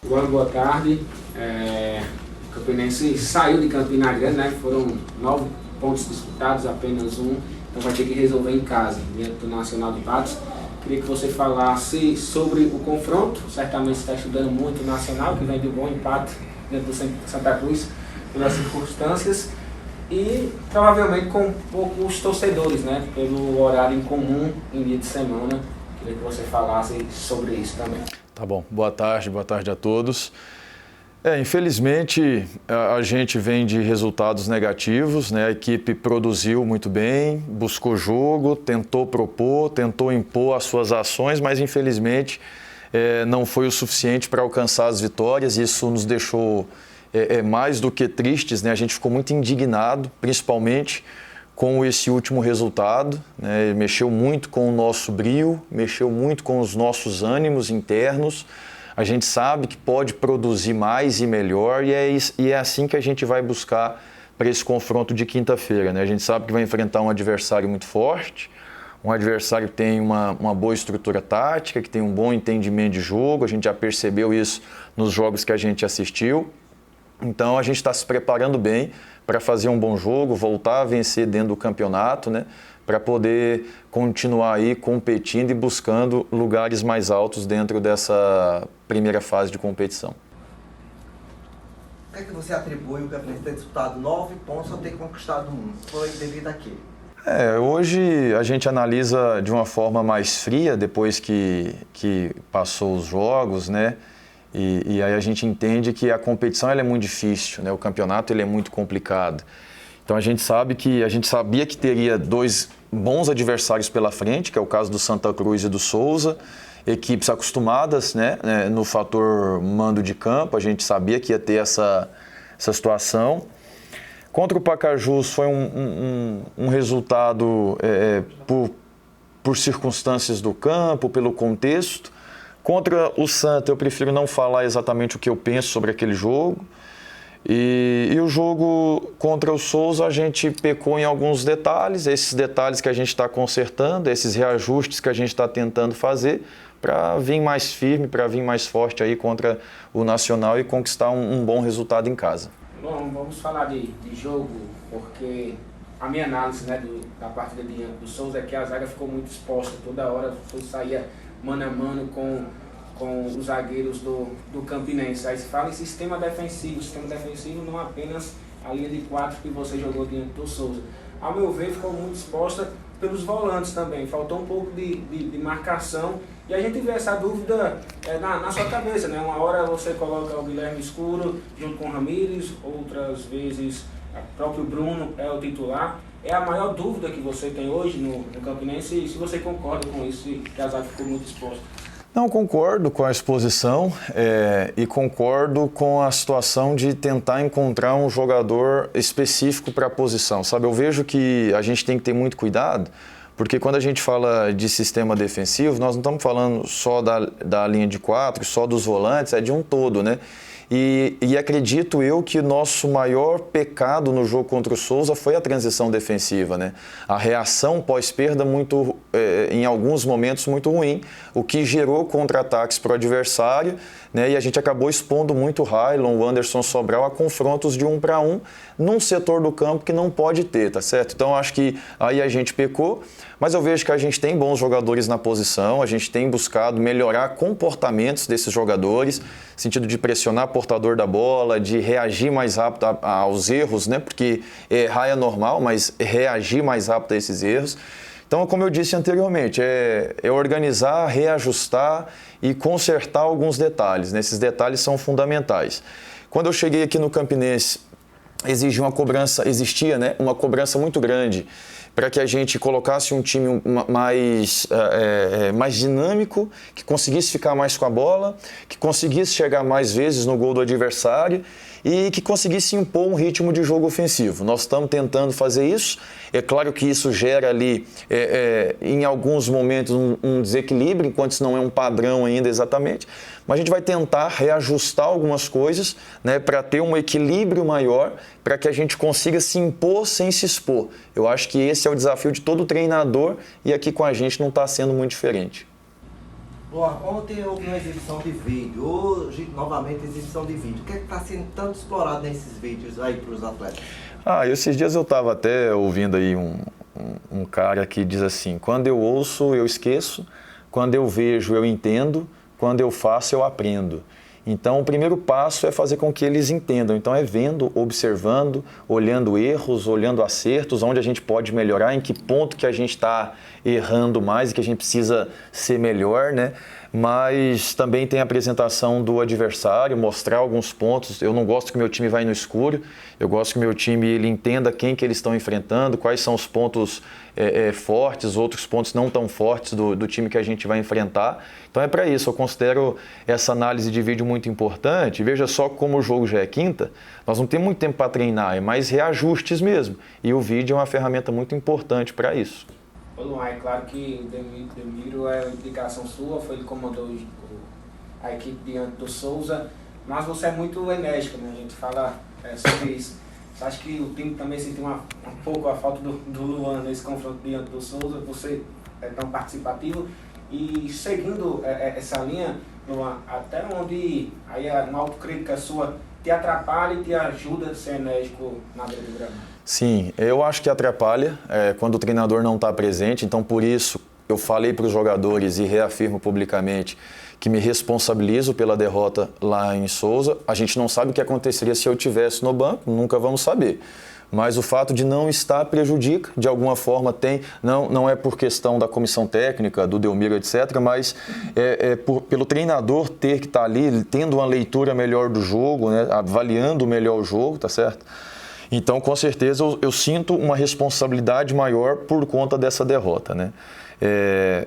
Boa tarde. O Campinense saiu de Campina Grande, né? Foram 9 pontos disputados, apenas um. Então vai ter que resolver em casa, diante do Nacional de Patos. Queria que você falasse sobre o confronto. Certamente você está estudando muito o Nacional, que vem de um bom empate dentro do Santa Cruz, pelas circunstâncias. E provavelmente com poucos torcedores, né? Pelo horário incomum em dia de semana. Queria que você falasse sobre isso também. Tá bom. Boa tarde a todos. Infelizmente, a gente vem de resultados negativos, né? A equipe produziu muito bem, buscou jogo, tentou propor, tentou impor as suas ações, mas infelizmente não foi o suficiente para alcançar as vitórias. Isso nos deixou mais do que tristes, né? A gente ficou muito indignado, principalmente com esse último resultado, né? Mexeu muito com o nosso brio, mexeu muito com os nossos ânimos internos. A gente sabe que pode produzir mais e melhor e é assim que a gente vai buscar para esse confronto de quinta-feira, né? A gente sabe que vai enfrentar um adversário muito forte, um adversário que tem uma boa estrutura tática, que tem um bom entendimento de jogo. A gente já percebeu isso nos jogos que a gente assistiu. Então a gente está se preparando bem para fazer um bom jogo, voltar a vencer dentro do campeonato, né? Para poder continuar aí competindo e buscando lugares mais altos dentro dessa primeira fase de competição. O que é que você atribui o Campinense ter disputado 9 pontos ou ter conquistado 1? Foi devido a quê? Hoje a gente analisa de uma forma mais fria, depois que passou os jogos, né? E aí a gente entende que a competição ela é muito difícil, né? O campeonato ele é muito complicado. Então a gente sabia que teria 2 bons adversários pela frente, que é o caso do Santa Cruz e do Souza, equipes acostumadas, né, no fator mando de campo. A gente sabia que ia ter essa situação. Contra o Pacajus foi um resultado por circunstâncias do campo, pelo contexto. Contra o Santa, eu prefiro não falar exatamente o que eu penso sobre aquele jogo. E o jogo contra o Souza, a gente pecou em alguns detalhes, esses detalhes que a gente está consertando, esses reajustes que a gente está tentando fazer para vir mais firme, para vir mais forte aí contra o Nacional e conquistar um bom resultado em casa. Bom, vamos falar de jogo, porque a minha análise, né, da partida do Souza é que a zaga ficou muito exposta, toda hora saía mano a mano com os zagueiros do Campinense. Aí se fala em sistema defensivo não apenas a linha de 4 que você jogou diante do Souza. Ao meu ver, ficou muito exposta pelos volantes também, faltou um pouco de marcação, e a gente vê essa dúvida na sua cabeça, né? Uma hora você coloca o Guilherme Escuro junto com o Ramírez, outras vezes o próprio Bruno é o titular. É a maior dúvida que você tem hoje no Campinense, e se você concorda com isso, que a zaga ficou muito exposta. Não, concordo com a exposição e concordo com a situação de tentar encontrar um jogador específico para a posição, sabe? Eu vejo que a gente tem que ter muito cuidado, porque quando a gente fala de sistema defensivo, nós não estamos falando só da linha de 4, só dos volantes, é de um todo, né? E acredito eu que nosso maior pecado no jogo contra o Souza foi a transição defensiva, né? A reação pós-perda em alguns momentos muito ruim, o que gerou contra-ataques para o adversário, né? E a gente acabou expondo muito o Railon, o Anderson Sobral a confrontos de 1 para 1 num setor do campo que não pode ter, tá certo? Então acho que aí a gente pecou, mas eu vejo que a gente tem bons jogadores na posição, a gente tem buscado melhorar comportamentos desses jogadores, no sentido de pressionar o portador da bola, de reagir mais rápido aos erros, né? Porque errar é normal, mas reagir mais rápido a esses erros. Então, como eu disse anteriormente, é organizar, reajustar e consertar alguns detalhes, né? Esses detalhes são fundamentais. Quando eu cheguei aqui no Campinense, existia, né, uma cobrança muito grande para que a gente colocasse um time mais dinâmico, que conseguisse ficar mais com a bola, que conseguisse chegar mais vezes no gol do adversário e que conseguisse impor um ritmo de jogo ofensivo. Nós estamos tentando fazer isso. É claro que isso gera ali, em alguns momentos, um desequilíbrio, enquanto isso não é um padrão ainda exatamente, mas a gente vai tentar reajustar algumas coisas, né, para ter um equilíbrio maior, para que a gente consiga se impor sem se expor. Eu acho que esse é o desafio de todo treinador e aqui com a gente não está sendo muito diferente. Ontem houve uma exibição de vídeo, hoje novamente exibição de vídeo. O que é que está sendo tanto explorado nesses vídeos aí para os atletas? Esses dias eu estava até ouvindo aí um cara que diz assim: quando eu ouço, eu esqueço, quando eu vejo, eu entendo, quando eu faço, eu aprendo. Então, o primeiro passo é fazer com que eles entendam. Então, é vendo, observando, olhando erros, olhando acertos, onde a gente pode melhorar, em que ponto que a gente está errando mais e que a gente precisa ser melhor, né? Mas também tem a apresentação do adversário, mostrar alguns pontos. Eu não gosto que meu time vá no escuro, eu gosto que meu time ele entenda quem que eles estão enfrentando, quais são os pontos fortes, outros pontos não tão fortes do time que a gente vai enfrentar. Então é para isso, eu considero essa análise de vídeo muito importante. Veja só como o jogo já é quinta, nós não temos muito tempo para treinar, é mais reajustes mesmo. E o vídeo é uma ferramenta muito importante para isso. Ô Luan, é claro que o Demiro é uma indicação sua, foi ele que comandou a equipe diante do Souza, mas você é muito enérgico, né? A gente fala sobre isso. Você acha que o time também sentiu um pouco a falta do Luan nesse confronto diante do Souza? Você é tão participativo e seguindo essa linha, Luan, até onde aí uma autocrítica sua te atrapalha e te ajuda a ser enérgico na beira do gramado? Sim, eu acho que atrapalha quando o treinador não está presente, então por isso eu falei para os jogadores e reafirmo publicamente que me responsabilizo pela derrota lá em Souza. A gente não sabe o que aconteceria se eu estivesse no banco, nunca vamos saber. Mas o fato de não estar prejudica, de alguma forma não é por questão da comissão técnica, do Delmiro, etc., mas pelo treinador ter que estar ali, tendo uma leitura melhor do jogo, né, avaliando melhor o jogo, tá certo? Então, com certeza, eu sinto uma responsabilidade maior por conta dessa derrota, né?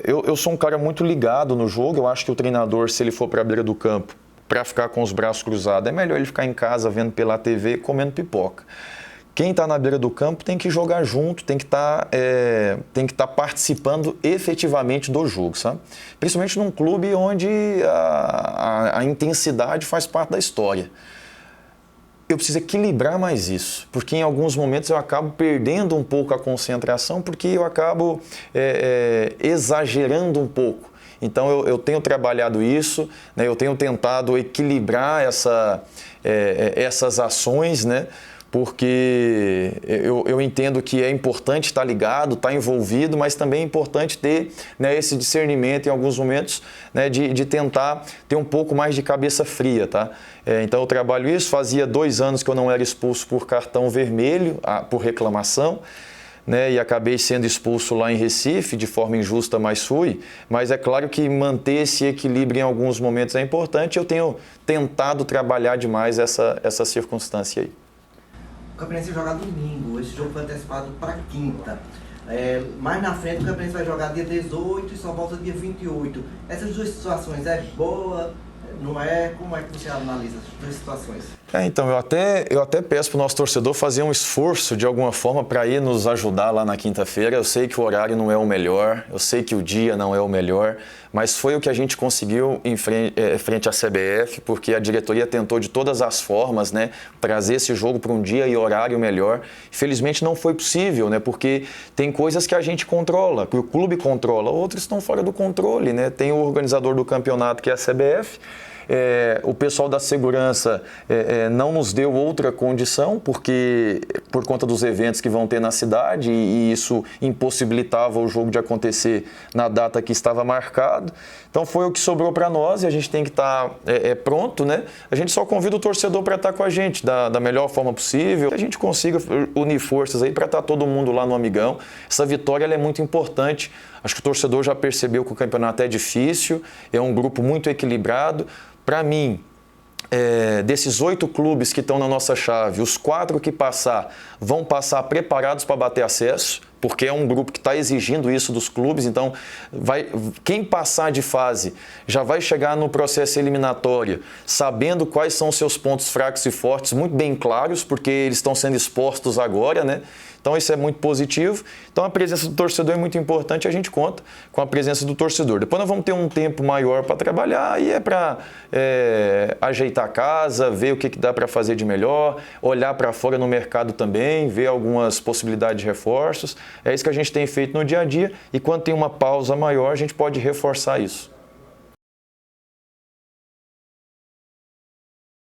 Eu sou um cara muito ligado no jogo, eu acho que o treinador, se ele for para a beira do campo para ficar com os braços cruzados, é melhor ele ficar em casa vendo pela TV, comendo pipoca. Quem está na beira do campo tem que jogar junto, tem que estar participando efetivamente do jogo, sabe? Principalmente num clube onde a intensidade faz parte da história. Eu preciso equilibrar mais isso, porque em alguns momentos eu acabo perdendo um pouco a concentração, porque eu acabo exagerando um pouco. Então eu tenho trabalhado isso, né, eu tenho tentado equilibrar essas ações, né, porque eu entendo que é importante estar ligado, estar envolvido, mas também é importante ter, né, esse discernimento em alguns momentos, né, de tentar ter um pouco mais de cabeça fria, tá? Então eu trabalho isso, fazia 2 anos que eu não era expulso por cartão vermelho, por reclamação, né, e acabei sendo expulso lá em Recife, de forma injusta, mas fui. Mas é claro que manter esse equilíbrio em alguns momentos é importante, eu tenho tentado trabalhar demais essa circunstância aí. O Campinense vai jogar domingo, esse jogo foi antecipado para quinta. Mais na frente o Campinense vai jogar dia 18 e só volta dia 28. Essas duas situações é boa, não é? Como é que você analisa as duas situações? Então, eu até peço para o nosso torcedor fazer um esforço de alguma forma para ir nos ajudar lá na quinta-feira. Eu sei que o horário não é o melhor, eu sei que o dia não é o melhor, mas foi o que a gente conseguiu frente à CBF, porque a diretoria tentou de todas as formas, né, trazer esse jogo para um dia e horário melhor. Infelizmente não foi possível, né, porque tem coisas que a gente controla, que o clube controla, outras estão fora do controle, né? Tem o organizador do campeonato, que é a CBF. O pessoal da segurança não nos deu outra condição, porque por conta dos eventos que vão ter na cidade, e isso impossibilitava o jogo de acontecer na data que estava marcado. Então foi o que sobrou para nós e a gente tem que estar pronto, né? A gente só convida o torcedor para estar com a gente da melhor forma possível, que a gente consiga unir forças aí para estar todo mundo lá no Amigão. Essa vitória ela é muito importante. Acho que o torcedor já percebeu que o campeonato é difícil, é um grupo muito equilibrado. Para mim, desses 8 clubes que estão na nossa chave, os 4 que passar vão passar preparados para bater acesso, porque é um grupo que está exigindo isso dos clubes. Então, quem passar de fase já vai chegar no processo eliminatório sabendo quais são os seus pontos fracos e fortes, muito bem claros, porque eles estão sendo expostos agora, né? Então isso é muito positivo. Então a presença do torcedor é muito importante e a gente conta com a presença do torcedor. Depois nós vamos ter um tempo maior para trabalhar e para ajeitar a casa, ver o que dá para fazer de melhor, olhar para fora no mercado também, ver algumas possibilidades de reforços. É isso que a gente tem feito no dia a dia e quando tem uma pausa maior a gente pode reforçar isso.